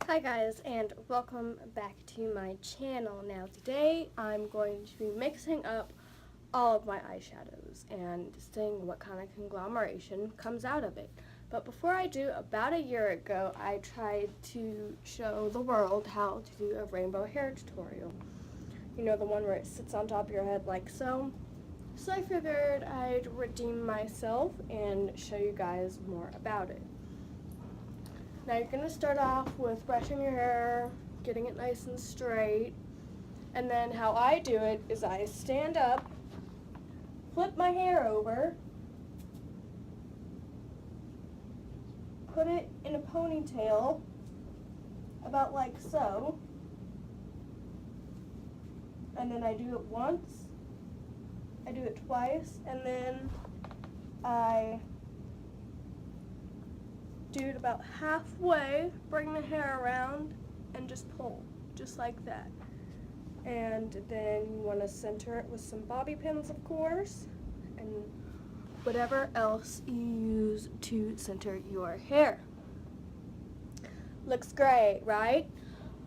Hi guys, and welcome back to my channel. Now today I'm going to be mixing up all of my eyeshadows and seeing what kind of conglomeration comes out of it. But before I do, about a year ago I tried to show the world how to do a rainbow hair tutorial. You know, the one where it sits on top of your head like so. So I figured I'd redeem myself and show you guys more about it. Now you're going to start off with brushing your hair, getting it nice and straight, and then how I do it is I stand up, flip my hair over, put it in a ponytail, about like so, and then I do it once, I do it twice, and then I do it about halfway, bring the hair around, and just pull, just like that. And then you want to center it with some bobby pins, of course, and whatever else you use to center your hair. Looks great, right?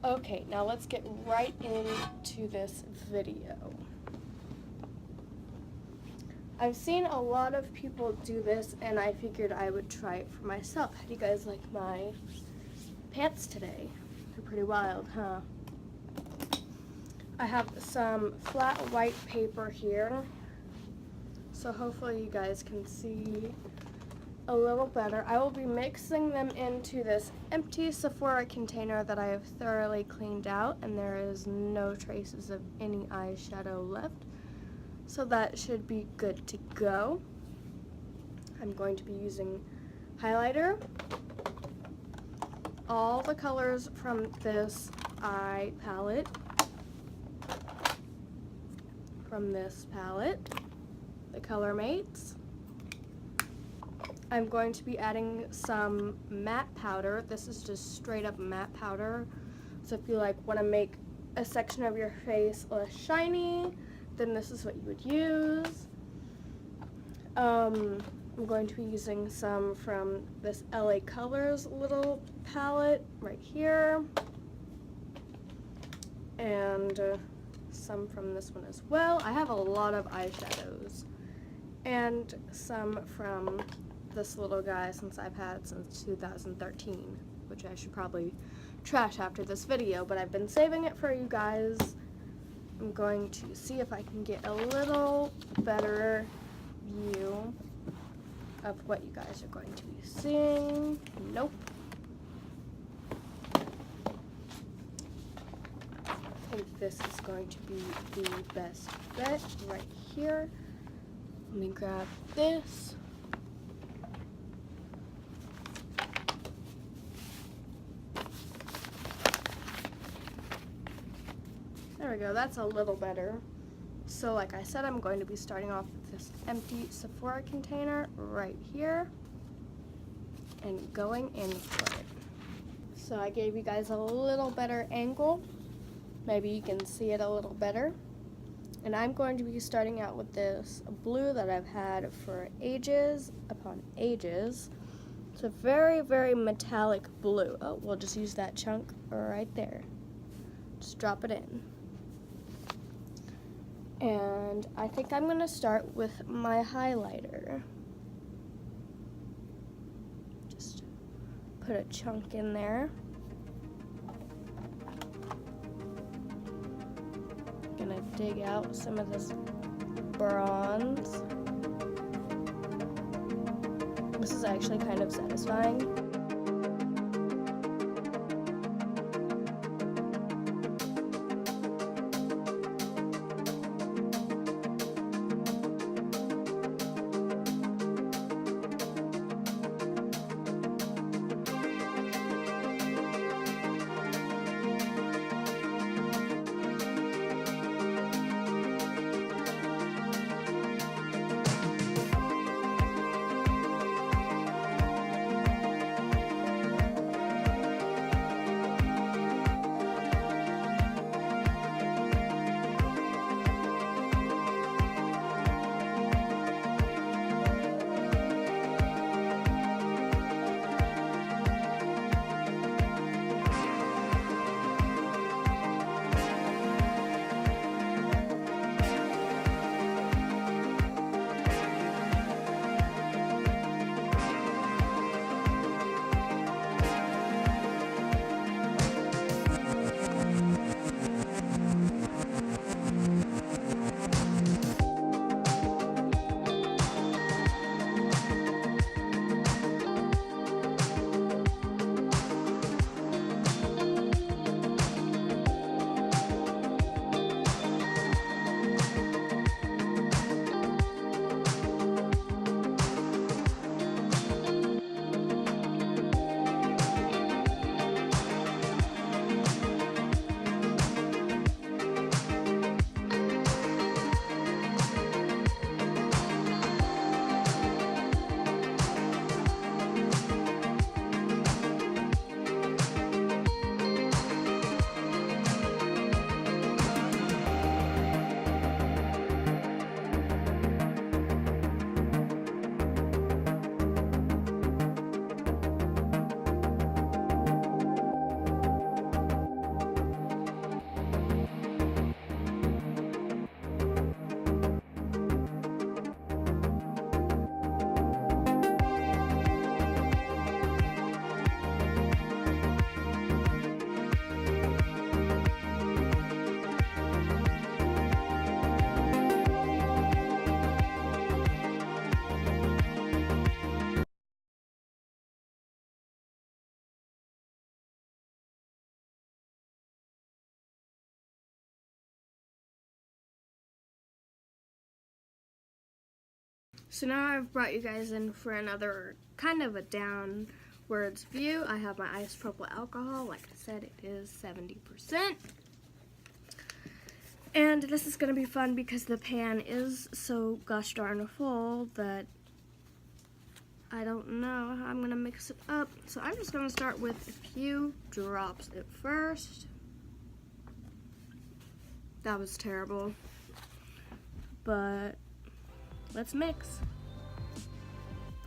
Okay, now let's get right into this video. I've seen a lot of people do this, and I figured I would try it for myself. How do you guys like my pants today? They're pretty wild, huh? I have some flat white paper here, so hopefully you guys can see a little better. I will be mixing them into this empty Sephora container that I have thoroughly cleaned out, and there is no traces of any eyeshadow left. So that should be good to go. I'm going to be using highlighter, all the colors from this eye palette, from this palette, the Color Mates. I'm going to be adding some matte powder. This is just straight up matte powder. So if you want to make a section of your face less shiny, then this is what you would use. I'm going to be using some from this LA Colors little palette right here, and some from this one as well. I have a lot of eyeshadows, and some from this little guy since I've had since 2013, which I should probably trash after this video, but I've been saving it for you guys. I'm going to see if I can get a little better view of what you guys are going to be seeing. Nope. I think this is going to be the best bet right here. Let me grab this. There we go, that's a little better. So like I said, I'm going to be starting off with this empty Sephora container right here and going in for it. So I gave you guys a little better angle. Maybe you can see it a little better. And I'm going to be starting out with this blue that I've had for ages upon ages. It's a very, very metallic blue. Oh, we'll just use that chunk right there. Just drop it in. And I think I'm going to start with my highlighter. Just put a chunk in there. I'm going to dig out some of this bronze. This is actually kind of satisfying. So now I've brought you guys in for another kind of a downwards view. I have my isopropyl alcohol. Like I said, it is 70%. And this is going to be fun because the pan is so gosh darn full that I don't know how I'm going to mix it up. So I'm just going to start with a few drops at first. That was terrible. But let's mix.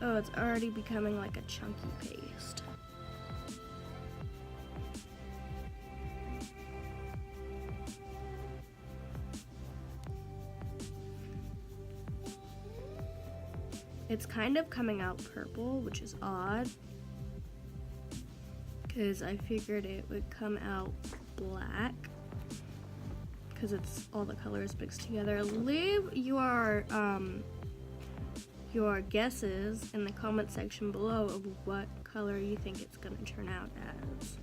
Oh, it's already becoming like a chunky paste. It's kind of coming out purple, which is odd, because I figured it would come out black, because it's all the colors mixed together. Leave your guesses in the comment section below of what color you think it's going to turn out as.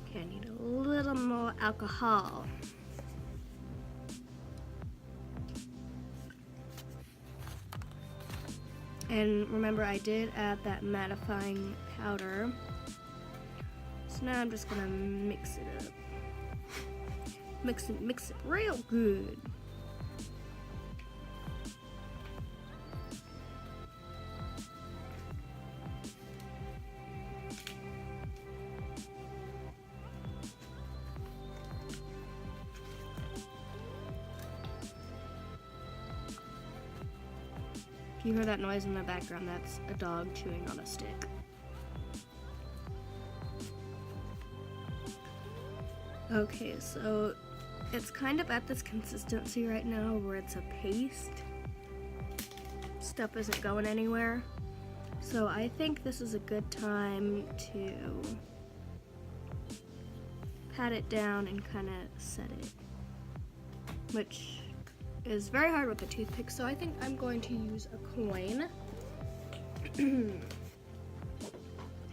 Okay, I need a little more alcohol. And remember, I did add that mattifying powder. So now I'm just gonna mix it up. Mix it real good. If you hear that noise in the background, that's a dog chewing on a stick. Okay, so it's kind of at this consistency right now where it's a paste. Stuff isn't going anywhere. So I think this is a good time to pat it down and kind of set it, which is very hard with a toothpick, so I think I'm going to use a coin.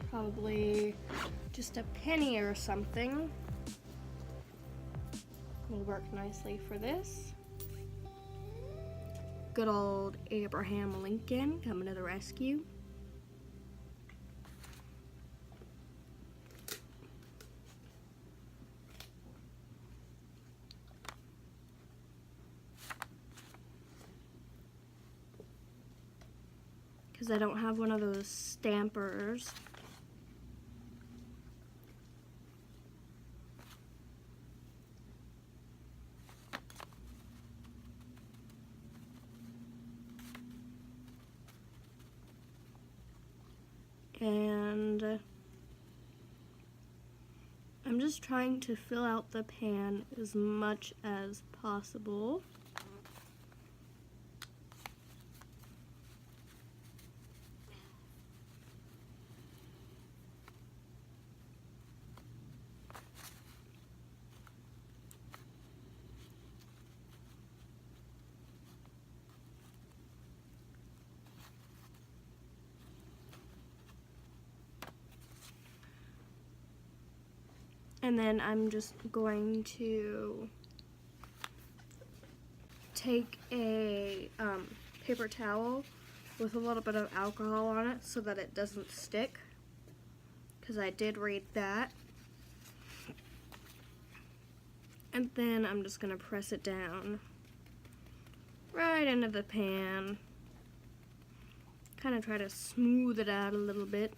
Probably just a penny or something will work nicely for this. Good old Abraham Lincoln coming to the rescue. Because I don't have one of those stampers. And I'm just trying to fill out the pan as much as possible. And then I'm just going to take a paper towel with a little bit of alcohol on it so that it doesn't stick, because I did read that. And then I'm just going to press it down right into the pan. Kind of try to smooth it out a little bit.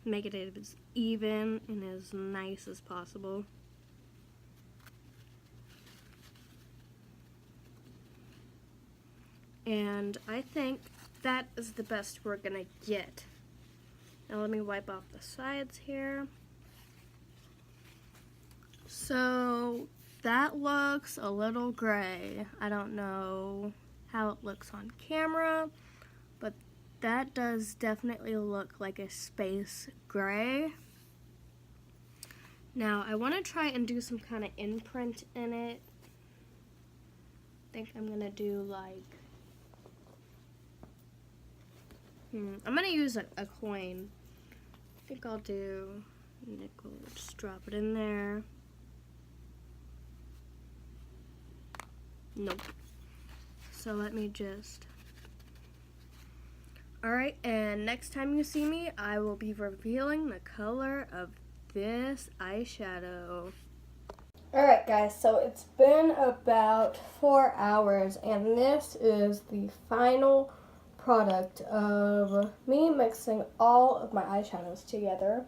Make it as even and as nice as possible. And I think that is the best we're gonna get. Now let me wipe off the sides here. So that looks a little gray. I don't know how it looks on camera, but that does definitely look like a space gray. Now I want to try and do some kind of imprint in it. I think I'm gonna do like I'm gonna use a coin. I think I'll do nickel. Just drop it in there. Nope. So let me just... Alright, and next time you see me, I will be revealing the color of this eyeshadow. Alright guys, so it's been about 4 hours, and this is the final product of me mixing all of my eyeshadows together.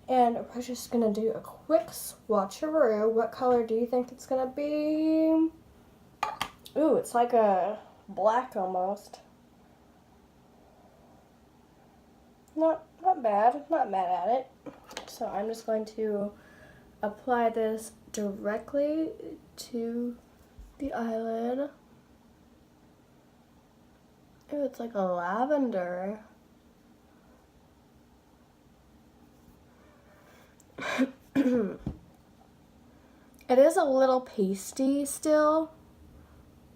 And we're just going to do a quick swatcheroo. What color do you think it's going to be? Ooh, it's like a black almost. Not bad. Not mad at it. So I'm just going to apply this directly to the eyelid. Ooh, it's like a lavender. It is a little pasty still,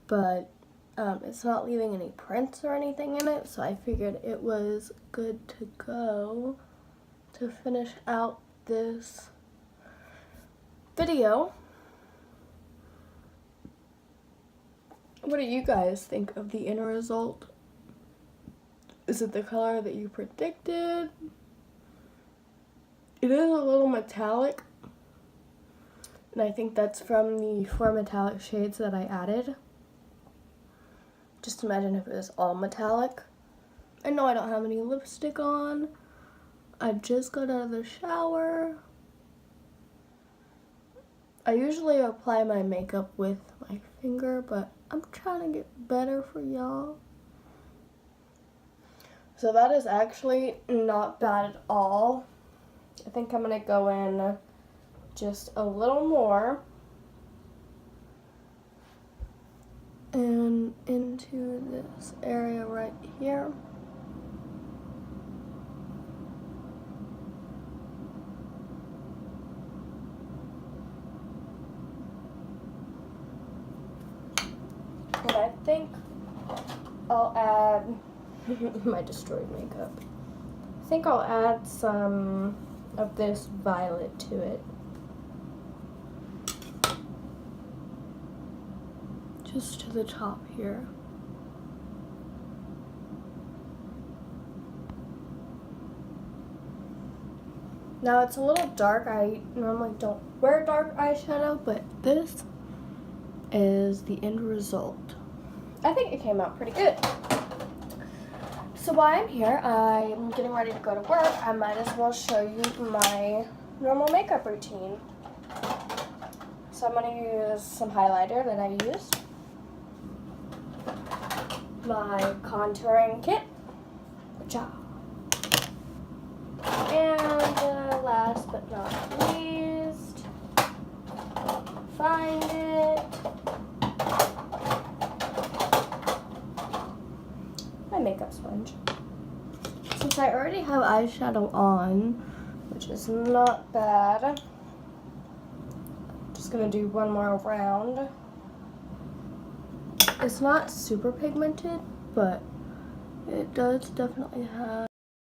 but it's not leaving any prints or anything in it, so I figured it was good to go to finish out this video. What do you guys think of the end result? Is it the color that you predicted? It is a little metallic, and I think that's from the 4 metallic shades that I added. Just imagine if it was all metallic. I know I don't have any lipstick on. I just got out of the shower. I usually apply my makeup with my finger, but I'm trying to get better for y'all. So that is actually not bad at all. I think I'm gonna go in just a little more and into this area right here. And I think I'll add my destroyed makeup. I think I'll add some of this violet to it. Just to the top here. Now it's a little dark. I normally don't wear dark eyeshadow, but this is the end result. I think it came out pretty good. So while I'm here, I'm getting ready to go to work. I might as well show you my normal makeup routine. So I'm going to use some highlighter that I used, my contouring kit, and last but not least, find it, my makeup sponge. Since I already have eyeshadow on, which is not bad, I'm just gonna do one more round. It's not super pigmented, but it does definitely have